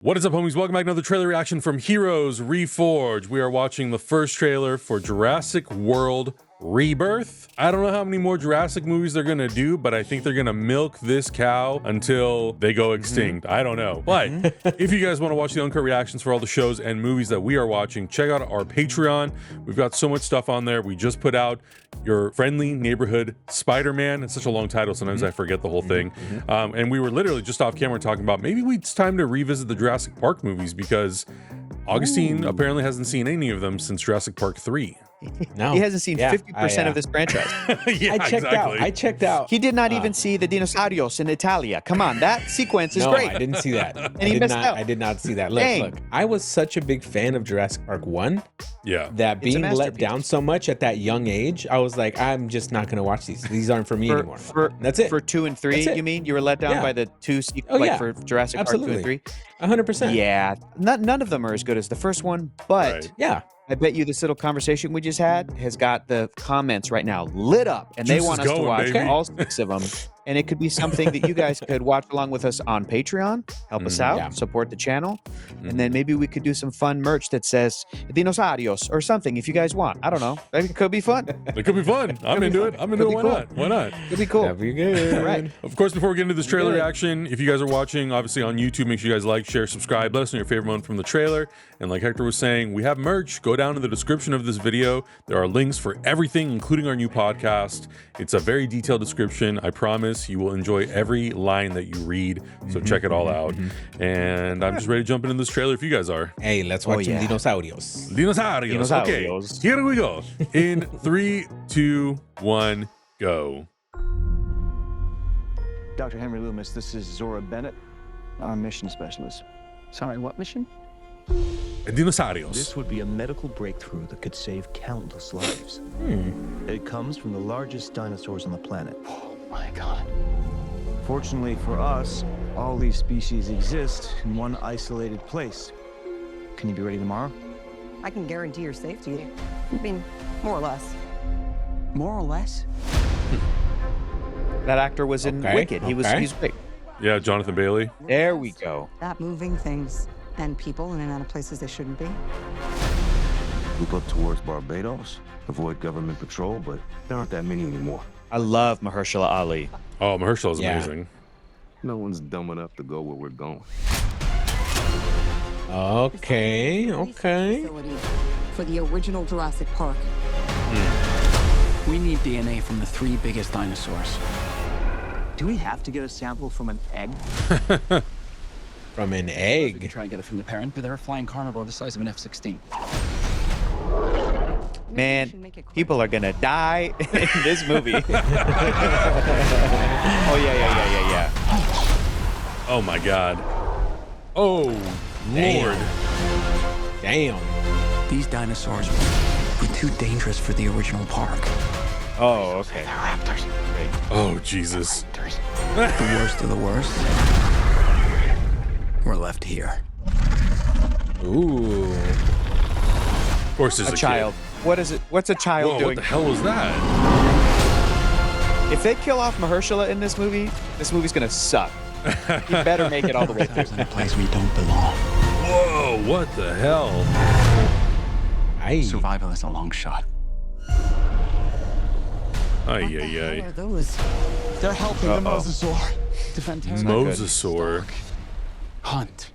What is up, homies? Welcome back to another trailer reaction from Heroes Reforged. We are watching the first trailer for Jurassic World Rebirth. I don't know how many more Jurassic movies they're gonna do, but I think they're gonna milk this cow until they go extinct. I don't know. But if you guys want to watch the uncut reactions for all the shows and movies that we are watching, check out our Patreon. We've got so much stuff on there. We just put out Your Friendly Neighborhood Spider-Man. It's such a long title, sometimes I forget the whole thing. And we were literally just off camera talking about maybe it's time to revisit the Jurassic Park movies because Augustine apparently hasn't seen any of them since Jurassic Park 3. No, he hasn't seen 50% of this franchise. Yeah, I checked out. He did not even see the dinosaurs in Italia. Come on, that sequence is No, great. I didn't see that. And he missed out. I did not see that. Dang. Look, I was such a big fan of Jurassic Park 1 Yeah. that being let masterpiece. down so much at that young age, I was like, I'm just not going to watch these. These aren't for me anymore. That's it. For 2 and 3, That's it. you mean? You were let down Yeah. by the two sequels, like for Jurassic Park 2 and 3? 100%. Yeah, none of them are as good as the first one, but Right. Yeah. I bet you this little conversation we just had has got the comments right now lit up, and Juice they want is us to going, watch baby. all 6 of them. And it could be something that you guys could watch along with us on Patreon, help us out, Yeah. support the channel, and then maybe we could do some fun merch that says dinosaurios or something if you guys want. I don't know. It could be fun. It could be fun. I'm into it. I'm into it. Why not? Why not? It'd be cool. That'd be good. All right. Of course, before we get into this trailer reaction, if you guys are watching, obviously on YouTube, make sure you guys like, share, subscribe. Let us know your favorite moment from the trailer. And like Hector was saying, we have merch. Go down to the description of this video. There are links for everything, including our new podcast. It's a very detailed description. I promise you will enjoy every line that you read. So check it all out. And I'm just ready to jump into this trailer if you guys are. Hey, let's watch some yeah. dinosaurios. Dinosaurios. Okay, Dinosaurios. here we go. In 3, 2, 1, go. Dr. Henry Loomis, this is Zora Bennett, our mission specialist. Sorry, what mission? Dinosaurios. This would be a medical breakthrough that could save countless lives. It comes from the largest dinosaurs on the planet. Oh my God. Fortunately for us, all these species exist in one isolated place. Can you be ready tomorrow? I can guarantee your safety. I mean, more or less. More or less? That actor was in Okay, Wicked. He's great. Yeah, Jonathan Bailey. There we go. That moving things and people in and out of places they shouldn't be. Move up towards Barbados, avoid government patrol, but there aren't that many anymore. I love Mahershala Ali. Oh, Mahershala is Yeah. amazing. No one's dumb enough to go where we're going. Okay. Facility for the original Jurassic Park. We need DNA from the 3 biggest dinosaurs. Do we have to get a sample from an egg? From an We can egg. try and get it from the parent, but they're a flying carnivore the size of an F-16. Man, people are gonna die in this movie. Oh yeah. Oh my God. Oh, Lord. Damn. These dinosaurs were too dangerous for the original park. Oh, okay. They're raptors. Oh, Jesus. The worst of the worst. We're left here. Ooh. Of course, there's A child. What is it? What's a child Whoa, doing? what the hell was that? If they kill off Mahershala in this movie's gonna suck. He better make it all the way through. Ourselves in a place we don't belong. Whoa, what the hell? Aye. Survival is a long shot. Ay, What the ay, hell ay. are those? They're helping the mosasaur defend his Mosasaur. hunt.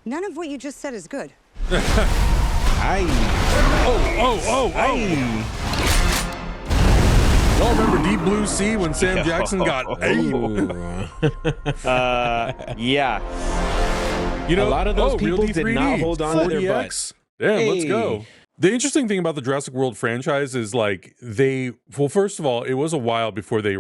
None of what you just said is good. Aye. Oh. Y'all remember Deep Blue Sea when Sam Jackson got ate? Ooh. Yeah. You know, A lot of those Real people did not D3D, hold on to their 40X. Damn, let's Hey. go. The interesting thing about the Jurassic World franchise is like well, first of all, it was a while before they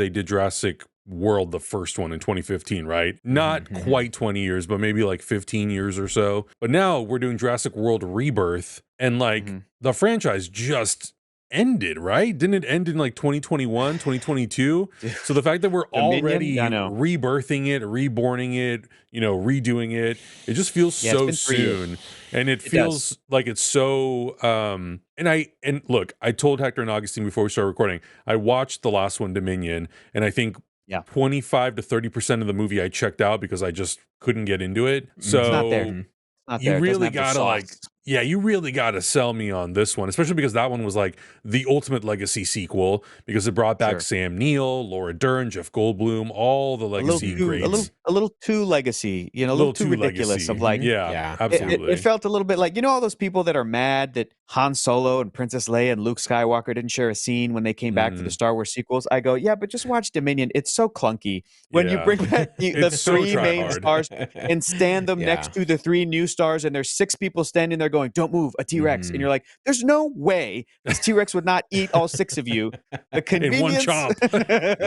did Jurassic World, the first one in 2015, right? Not quite 20 years, but maybe like 15 years or so. But now we're doing Jurassic World Rebirth, and like the franchise just ended, right? Didn't it end in like 2021, 2022? So the fact that we're Dominion? already I know. rebirthing it, reborning it, redoing it, it just feels Yeah, it's so been 3 years. soon. And it feels like it's so and look, I told Hector and Augustine before we started recording, I watched the last one, Dominion, and I think Yeah. 25 to 30% of the movie I checked out because I just couldn't get into it. So It's not there. It's not you there. It doesn't really have the gotta like, sauce. yeah, you really gotta sell me on this one, especially because that one was like the ultimate legacy sequel because it brought back Sure. Sam Neill, Laura Dern, Jeff Goldblum, all the legacy greats. A little too legacy, you know, a Little little too too ridiculous legacy. of like, Yeah, Yeah. absolutely. it felt a little bit like, you know, all those people that are mad that Han Solo and Princess Leia and Luke Skywalker didn't share a scene when they came back for the Star Wars sequels. I go, yeah, but just watch Dominion. It's so clunky. When you Yeah. bring back the It's so three main try-hard. stars and stand them next to the three new stars, and there's 6 people standing there going, don't move, a T-Rex. And you're like, there's no way this T-Rex would not eat all 6 of you. The In one convenience. chomp.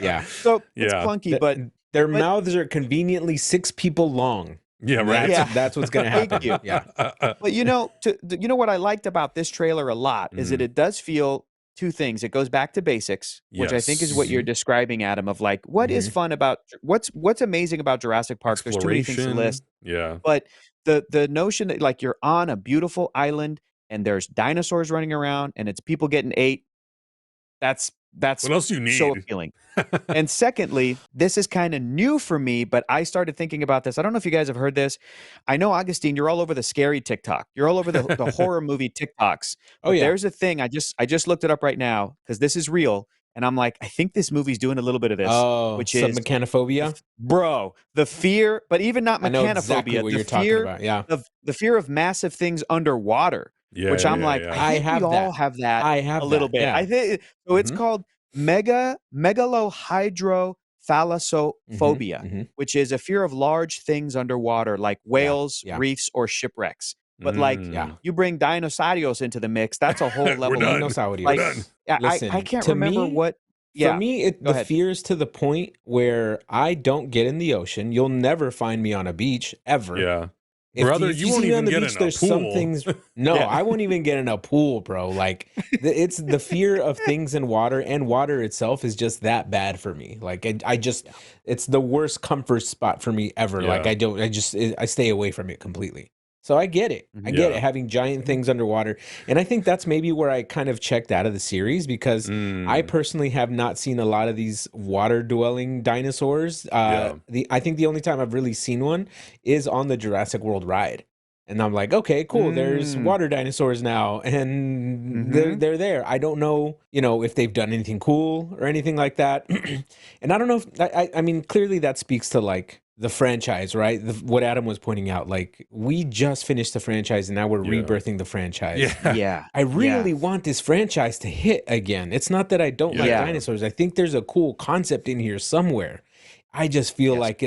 Yeah. So it's Yeah. clunky, but Their mouths are conveniently 6 people long. Yeah, right. That's what's going to Thank happen. you. Yeah. But you know, you know what I liked about this trailer a lot is that it does feel 2 things. It goes back to basics, which I think is what you're describing, Adam, of like what is fun about what's amazing about Jurassic Park. There's too many things to Exploration. list, Yeah. but the notion that like you're on a beautiful island and there's dinosaurs running around and it's people getting ate. That's What else do you need? so appealing. And secondly, this is kind of new for me, but I started thinking about this. I don't know if you guys have heard this. I know, Augustine, you're all over the scary TikTok. You're all over the horror movie TikToks. Oh, But yeah. there's a thing. I just looked it up right now because this is real. And I'm like, I think this movie's doing a little bit of this, which is mechanophobia. bro, the fear, but even not I know mechanophobia, exactly what the you're talking fear about. Yeah. of the fear of massive things underwater. Yeah. Which I'm yeah, like, yeah. I think have we all that. have that I have a little that, bit. yeah. I think so. It's called megalohydrophalassophobia, which is a fear of large things underwater, like whales, yeah. reefs, or shipwrecks. But like, you bring dinosaurs into the mix, that's a whole level. done. of Dinosaurios. like, done. Listen, I can't to remember me- what. For Yeah, me, Go the ahead. fear is to the point where I don't get in the ocean. You'll never find me on a beach ever. Yeah. If Brother, if you see won't me even on the get beach, in a there's some pool. things. No, Yeah. I won't even get in a pool, bro. Like it's the fear of things in water, and water itself is just that bad for me. Like I just, it's the worst comfort spot for me ever. Yeah. Like I stay away from it completely. So I get it. I get Yeah. it, having giant things underwater. And I think that's maybe where I kind of checked out of the series because I personally have not seen a lot of these water-dwelling dinosaurs. I think the only time I've really seen one is on the Jurassic World ride. And I'm like, okay, cool. There's water dinosaurs now, and they're there. I don't know, if they've done anything cool or anything like that. And I don't know if I mean, clearly that speaks to like the franchise, right? What Adam was pointing out, like we just finished the franchise and now we're rebirthing the franchise. Yeah. Yeah, I really want this franchise to hit again. It's not that I don't like Yeah. dinosaurs. I think there's a cool concept in here somewhere. I just feel like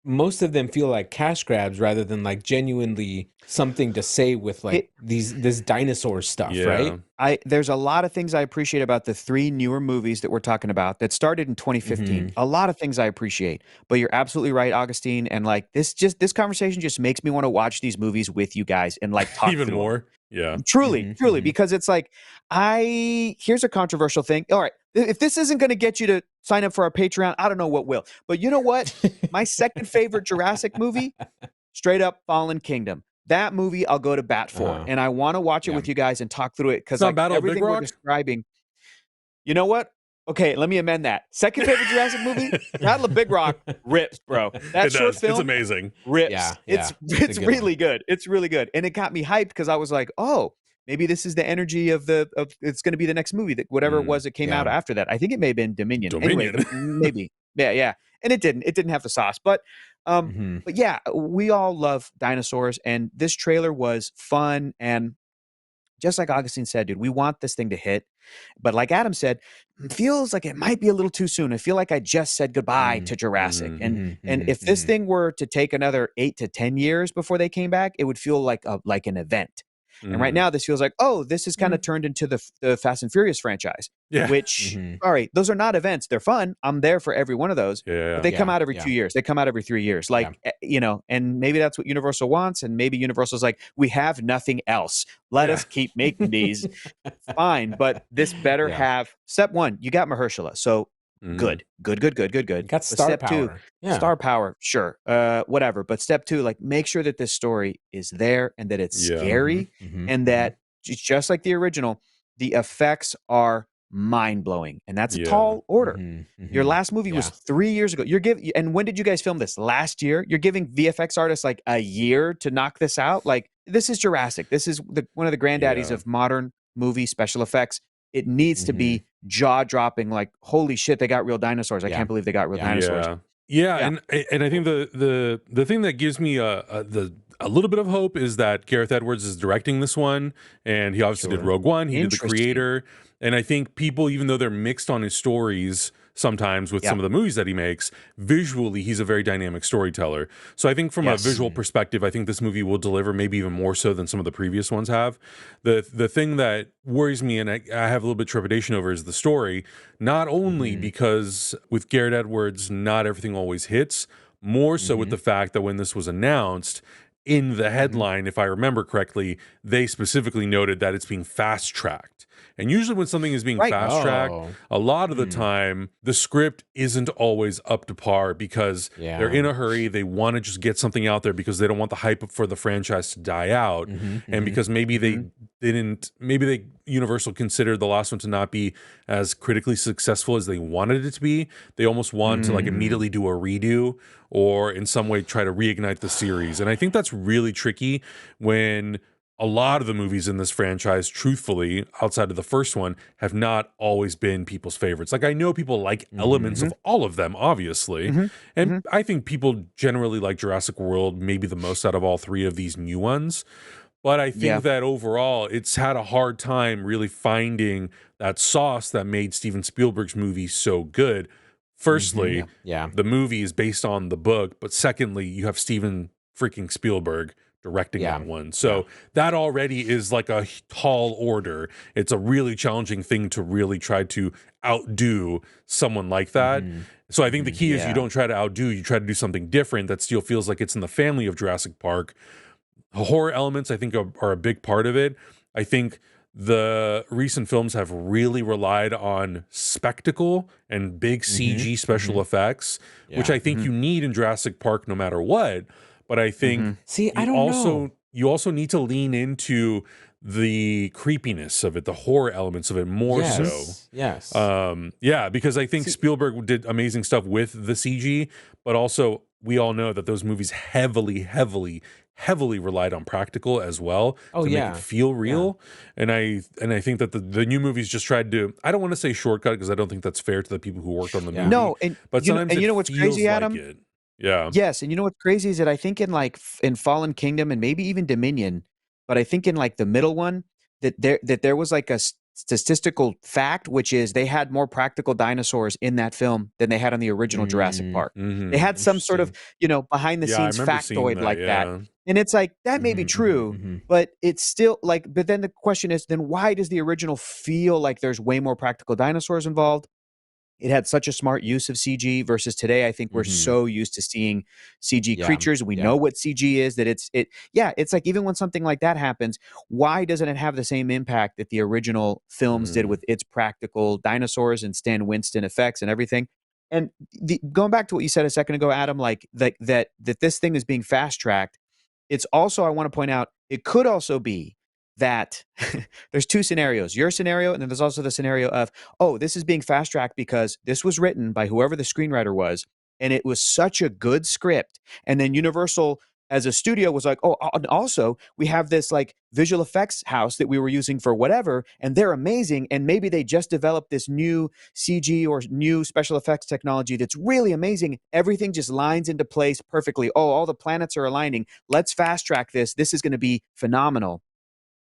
most of them feel like cash grabs rather than like genuinely something to say with like this dinosaur stuff, Yeah. right? There's a lot of things I appreciate about the 3 newer movies that we're talking about that started in 2015. A lot of things I appreciate, but you're absolutely right, Augustine. And like this conversation just makes me want to watch these movies with you guys and like talk Even through 'em. more. Yeah. Truly, because it's like, here's a controversial thing. All right, if this isn't going to get you to sign up for our Patreon, I don't know what will. But you know what? My second favorite Jurassic movie, straight up Fallen Kingdom. That movie I'll go to bat for, and I want to watch it with you guys and talk through it because not like Battle of Big everything we're Rock? describing. You know what? Okay, let me amend that. Second favorite Jurassic movie, Battle of Big Rock rips, bro. That It short does. film It's amazing. rips. Yeah, it's it's a good really good. It's really good, and it got me hyped because I was like, oh, maybe this is the energy of it's going to be the next movie that whatever it was that came out after that. I think it may have been Dominion. Anyway, maybe. Yeah, and it didn't. It didn't have the sauce, but yeah, we all love dinosaurs, and this trailer was fun and. Just like Augustine said, dude, we want this thing to hit. But like Adam said, it feels like it might be a little too soon. I feel like I just said goodbye to Jurassic. And if this thing were to take another 8 to 10 years before they came back, it would feel like an event. And right now, this feels like, oh, this is kind of turned into the Fast and Furious franchise, which, sorry, those are not events. They're fun. I'm there for every one of those. But they come out every 2 years. They come out every 3 years. Like, and maybe that's what Universal wants. And maybe Universal's like, we have nothing else. Let us keep making these. Fine. But this better have, step one, you got Mahershala. So good. Got star step power. Two, star power, sure. Whatever. But step two, like make sure that this story is there and that it's scary and that just like the original, the effects are mind-blowing. And that's a Yeah. tall order. Mm-hmm. Your last movie was 3 years ago. And when did you guys film this? Last year? You're giving VFX artists like a year to knock this out? Like, this is Jurassic. This is one of the granddaddies of modern movie special effects. It needs to be jaw-dropping, like, holy shit, they got real dinosaurs. I can't believe they got real dinosaurs. Yeah. And I think the thing that gives me a little bit of hope is that Gareth Edwards is directing this one, and he obviously did Rogue One. He did The Creator, and I think people, even though they're mixed on his stories sometimes with some of the movies that he makes, visually he's a very dynamic storyteller. So I think from a visual perspective, I think this movie will deliver maybe even more so than some of the previous ones have. The thing that worries me and I have a little bit trepidation over is the story, not only because with Gareth Edwards not everything always hits, more so with the fact that when this was announced, in the headline, if I remember correctly, they specifically noted that it's being fast-tracked. And usually when something is being fast-tracked, a lot of the time, the script isn't always up to par because they're in a hurry. They want to just get something out there because they don't want the hype for the franchise to die out. And because maybe they didn't, maybe Universal considered the last one to not be as critically successful as they wanted it to be. They almost want to like immediately do a redo or in some way try to reignite the series. And I think that's really tricky when a lot of the movies in this franchise, truthfully, outside of the first one, have not always been people's favorites. Like, I know people like elements of all of them, obviously. And I think people generally like Jurassic World maybe the most out of all three of these new ones. But I think that overall, it's had a hard time really finding that sauce that made Steven Spielberg's movie so good. Firstly, the movie is based on the book, but secondly, you have Steven freaking Spielberg directing that one. So that already is like a tall order. It's a really challenging thing to really try to outdo someone like that. So I think the key is you don't try to outdo, you try to do something different that still feels like it's in the family of Jurassic Park. Horror elements, I think, are a big part of it. I think the recent films have really relied on spectacle and big CG special effects, which I think you need in Jurassic Park no matter what. But I think you also need to lean into the creepiness of it, the horror elements of it more so. Because I think Spielberg did amazing stuff with the CG, but also we all know that those movies heavily relied on practical as well to make it feel real. And I think that the new movies just tried to, I don't want to say shortcut because I don't think that's fair to the people who worked on the movie. No, but sometimes you know what's crazy, Adam? Like it. Yeah. Yes, and you know what's crazy is that I think in Fallen Kingdom and maybe even Dominion, but I think in like the middle one that there was like a statistical fact, which is they had more practical dinosaurs in that film than they had on the original Jurassic Park. They had some sort of, behind the scenes factoid like that. And it's like, that may be true, but it's still like, but then the question is, then why does the original feel like there's way more practical dinosaurs involved? It had such a smart use of CG versus today. I think we're so used to seeing CG creatures. We know what CG is, that it's like even when something like that happens, why doesn't it have the same impact that the original films did with its practical dinosaurs and Stan Winston effects and everything? And going back to what you said a second ago, Adam, like that this thing is being fast tracked. It's also, I want to point out, it could also be that there's two scenarios, your scenario, and then there's also the scenario of, this is being fast-tracked because this was written by whoever the screenwriter was, and it was such a good script. And then Universal, as a studio, was like, and also, we have this like visual effects house that we were using for whatever, and they're amazing, and maybe they just developed this new CG or new special effects technology that's really amazing. Everything just lines into place perfectly. All the planets are aligning. Let's fast-track this. This is going to be phenomenal.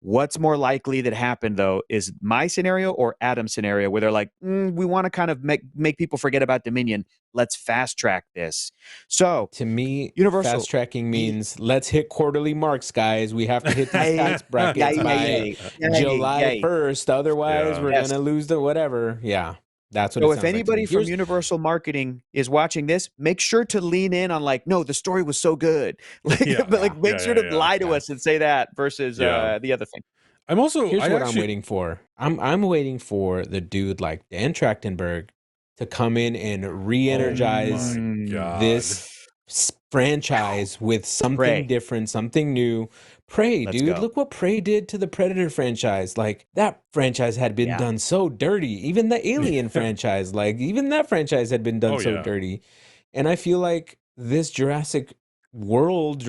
What's more likely that happened, though, is my scenario or Adam's scenario, where they're like, we want to kind of make people forget about Dominion. Let's fast track this. So to me, Universal fast tracking means let's hit quarterly marks, guys. We have to hit these tax brackets by July 1st. Otherwise, we're going to lose the whatever. Yeah. That's what so if anybody from Universal Marketing is watching this, make sure to lean in on like, no, the story was so good. But make sure to lie to us and say that versus the other thing. I'm also Here's what I'm waiting for. I'm waiting for the dude like Dan Trachtenberg to come in and re-energize this franchise with something different, something new. Prey, Let's dude. go. Look what Prey did to the Predator franchise. Like, that franchise had been done so dirty. Even the Alien franchise, like, even that franchise had been done dirty. And I feel like this Jurassic World,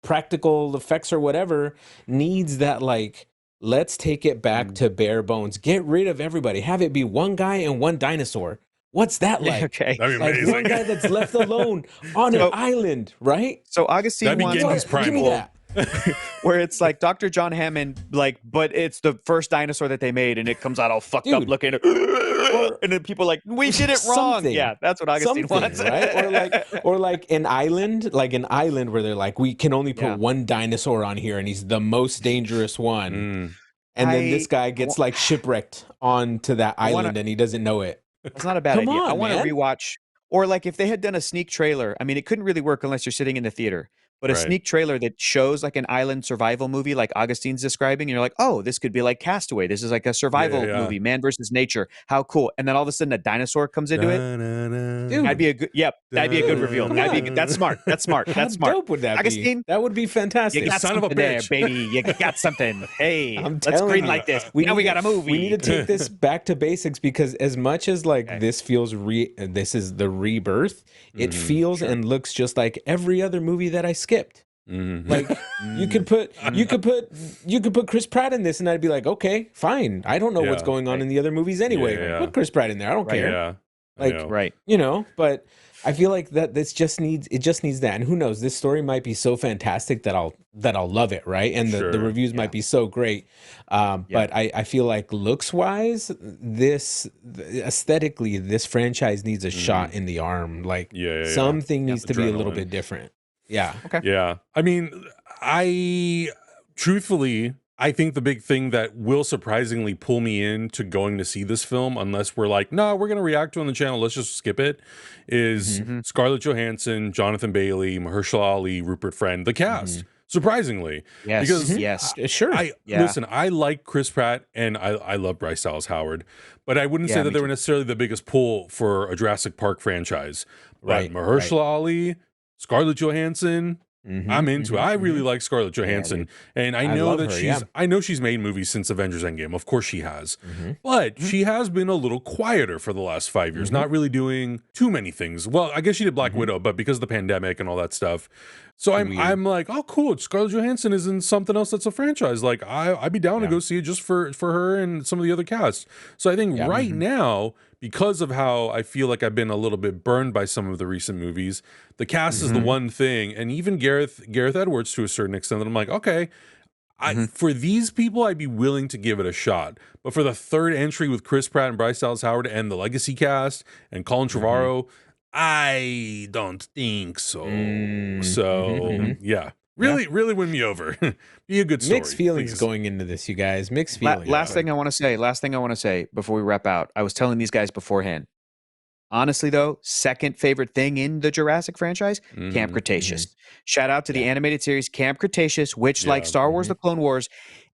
practical effects or whatever, needs that, like, let's take it back to bare bones. Get rid of everybody. Have it be one guy and one dinosaur. What's that like? Okay. That'd be Like amazing. one guy that's left alone on an island, right? So Augustine That'd be wants Genghis Give me Primal. that. where it's like Dr. John Hammond, like, but it's the first dinosaur that they made, and it comes out all fucked up Dude. looking, and then people are like, we did it wrong. Something. Yeah, that's what Augustine wants, right? Or like an island where they're like, we can only put one dinosaur on here, and he's the most dangerous one. And then this guy gets like shipwrecked onto that island, and he doesn't know it. It's not a bad Come idea. on, I want to man. rewatch, or like if they had done a sneak trailer. I mean, it couldn't really work unless you're sitting in the theater. But a sneak trailer that shows like an island survival movie like Augustine's describing, and you're like, oh, this could be like Castaway. This is like a survival movie, man versus nature. How cool. And then all of a sudden a dinosaur comes into it. Dude. That'd be a good, that'd be a good reveal. That'd be a good, that's smart. That's smart. How That's smart. dope would that Augustine, be? That would be fantastic. you got son of a something there, bitch. baby. You got something. Hey, I'm let's telling green you. like this. Now we got a movie. We need to take this back to basics, because as much as like this feels this is the rebirth, it feels and looks just like every other movie that I skipped. Like you could put Chris Pratt in this, and I'd be like, okay, fine. I don't know what's going on in the other movies anyway. Put Chris Pratt in there. I don't care. Yeah. Like, you know, but I feel like that this just needs that. And who knows, this story might be so fantastic that I'll love it, right? And the reviews might be so great. But I feel like looks wise, aesthetically, this franchise needs a shot in the arm. Like something needs to be a little bit different. Yeah. Okay. Yeah. I mean, truthfully, I think the big thing that will surprisingly pull me into going to see this film, unless we're like, no, we're going to react to it on the channel, let's just skip it, is Scarlett Johansson, Jonathan Bailey, Mahershala Ali, Rupert Friend, the cast. Surprisingly. Yes. Because sure. Listen, I like Chris Pratt and I love Bryce Dallas Howard, but I wouldn't say that they were necessarily the biggest pull for a Jurassic Park franchise. But Mahershala Ali, Scarlett Johansson, I'm into it. I really like Scarlett Johansson, and I know that I know she's made movies since Avengers Endgame. Of course she has, but she has been a little quieter for the last 5 years, not really doing too many things. Well, I guess she did Black Widow, but because of the pandemic and all that stuff. So I'm like, oh, cool. Scarlett Johansson is in something else that's a franchise. Like I'd be down to go see it just for her and some of the other cast. So I think right now, because of how I feel like I've been a little bit burned by some of the recent movies, the cast is the one thing, and even Gareth Edwards to a certain extent, that I'm like, okay, for these people, I'd be willing to give it a shot. But for the third entry with Chris Pratt and Bryce Dallas Howard and the legacy cast and Colin Trevorrow, I don't think so. Yeah. Really win me over. Be a good story. Mixed feelings going into this, you guys. Mixed feelings. Last thing I want to say before we wrap out. I was telling these guys beforehand. Honestly, though, second favorite thing in the Jurassic franchise, Camp Cretaceous. Shout out to the animated series Camp Cretaceous, which, like Star Wars: The Clone Wars,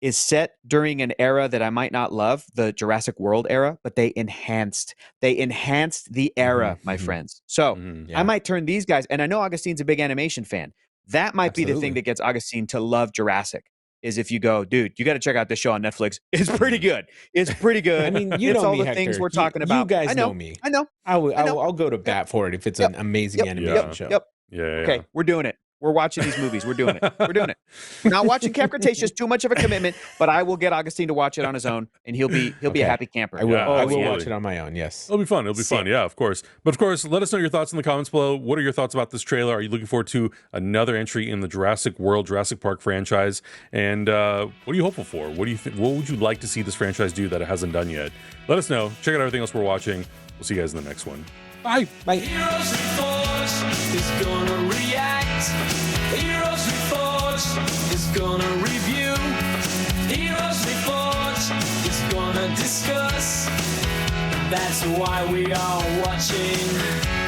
is set during an era that I might not love, the Jurassic World era, but they enhanced the era, my friends. So I might turn these guys, and I know Augustine's a big animation fan. That might be the thing that gets Augustine to love Jurassic. Is if you go, dude, you got to check out this show on Netflix. It's pretty good. It's pretty good. I mean, it's know all me, the Hector. things we're talking about. You guys know me. I know. I'll go to bat for it if it's an amazing animation show. Okay, we're doing it. We're watching these movies. We're doing it. We're doing it. Not watching Camp Cretaceous, too much of a commitment, but I will get Augustine to watch it on his own, and he'll be a happy camper. I will. I will absolutely. watch it on my own. Yes, It'll be fun. It'll be fun. Yeah, of course. But of course, let us know your thoughts in the comments below. What are your thoughts about this trailer? Are you looking forward to another entry in the Jurassic Park franchise? And what are you hopeful for? What do you think? What would you like to see this franchise do that it hasn't done yet? Let us know. Check out everything else we're watching. We'll see you guys in the next one. Bye. Bye. Heroes Reforged is gonna react. Heroes Reforged is gonna review. Heroes Reforged is gonna discuss. That's why we are watching.